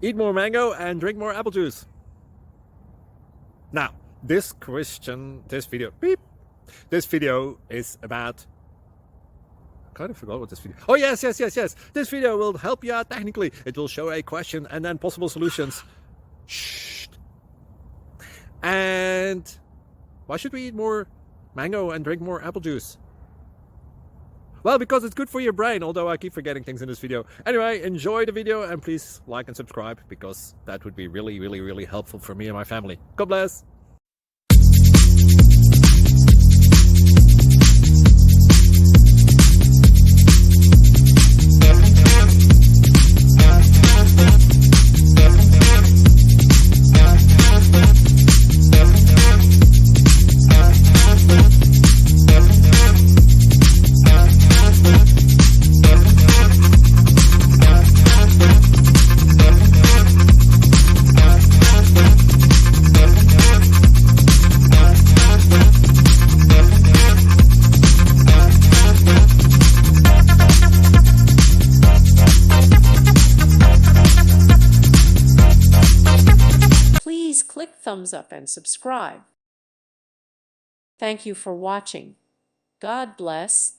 Eat more mango and drink more apple juice. Now, this video is about... I kind of forgot what this video... Oh, yes. This video will help you out technically. It will show a question and then possible solutions. Shh. And why should we eat more mango and drink more apple juice? Well, because it's good for your brain, although I keep forgetting things in this video. Anyway, enjoy the video and please like and subscribe, because that would be really, really, really helpful for me and my family. God bless! Please click thumbs up and subscribe. Thank you for watching. God bless.